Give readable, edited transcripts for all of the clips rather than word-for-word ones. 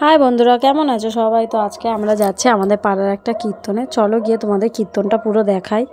High বন্ধুরা, কেমন আছো সবাই? তো আজকে আমরা যাচ্ছি আমাদের পাড়ার একটা কীর্তনে। চলো গিয়ে তোমাদের কীর্তনটা পুরো দেখাই।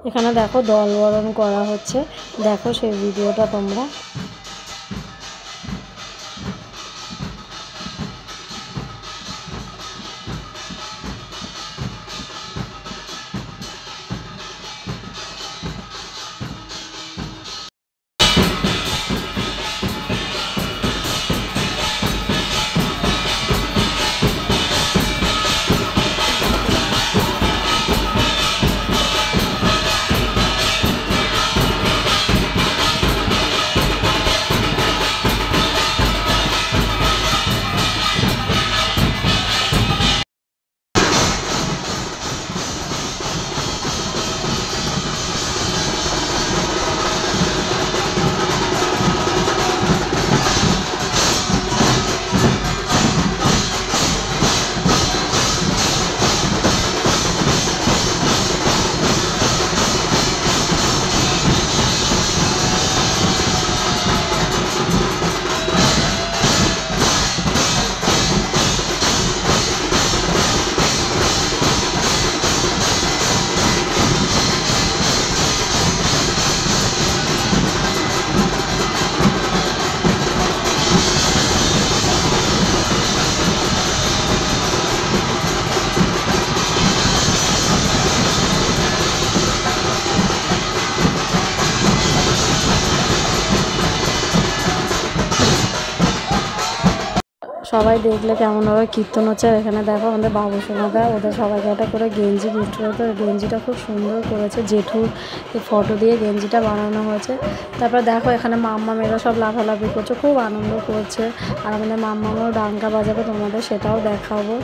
এখানে দেখো দল বরণ করা হচ্ছে, দেখো সেই ভিডিওটা তোমরা। সবাই দেখলে কেমনভাবে কীর্তন হচ্ছে। এখানে দেখো আমাদের বাবু সোনাদা ওদের সবাইকে একটা করে গেঞ্জি গিফট করেছে। গেঞ্জিটা খুব সুন্দর করেছে, জেঠুর ফটো দিয়ে গেঞ্জিটা বানানো হয়েছে। তারপর দেখো এখানে মাম্মা মেয়েরা সব লাফালাফি করছে, খুব আনন্দ করছে। আর আমাদের মাম্মাও ডাঙ্কা বাজাবে, তোমাদের সেটাও দেখাবো।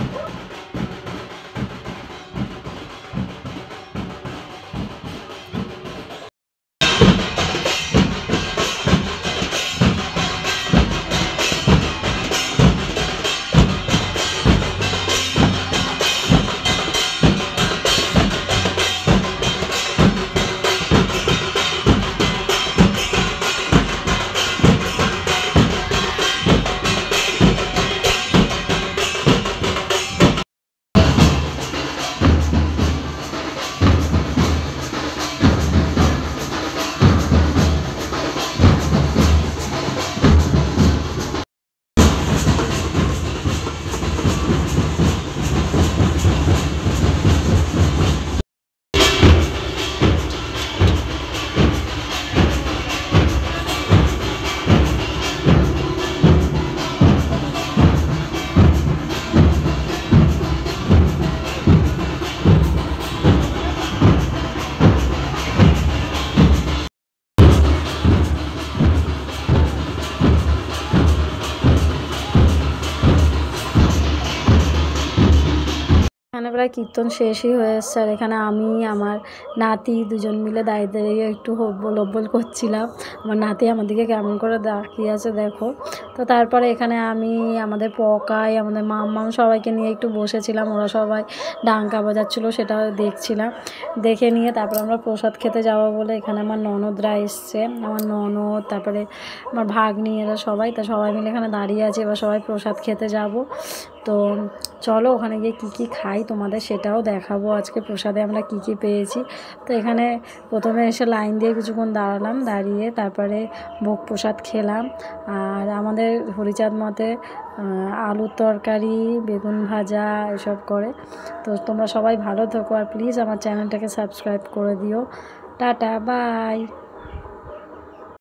এখানে প্রায় কীর্তন শেষই হয়ে এসছে। আর এখানে আমি আমার নাতি দুজন মিলে দাঁড়িয়ে দাঁড়িয়ে একটু হব্বল হব্বল করছিলাম। আমার নাতি আমার দিকে কেমন করে তাকিয়ে আছে দেখো। তো তারপরে এখানে আমি আমাদের পকাই আমাদের মাম্মাম সবাইকে নিয়ে একটু বসেছিলাম, ওরা সবাই ডাঙ্কা বাজাচ্ছিলো সেটাও দেখছিলাম। দেখে নিয়ে তারপর আমরা প্রসাদ খেতে যাবো বলে এখানে আমার ননদরা এসছে, আমার ননদ তারপরে আমার ভাগ্নি এরা সবাই, তা সবাই মিলে এখানে দাঁড়িয়ে আছে। এবার সবাই প্রসাদ খেতে যাব। তো চলো ওখানে গিয়ে কী কী খাই তোমাদের সেটাও দেখাবো। আজকে প্রসাদে আমরা কী কী পেয়েছি। তো এখানে প্রথমে এসে লাইন দিয়ে কিছুক্ষণ দাঁড়ালাম, দাঁড়িয়ে তারপরে ভোগ প্রসাদ খেলাম। আর আমাদের হরিচাঁদ মতে আলুর তরকারি, বেগুন ভাজা এসব করে। তো তোমরা সবাই ভালো থেকো, আর প্লিজ আমার চ্যানেলটাকে সাবস্ক্রাইব করে দিও। Tata, by.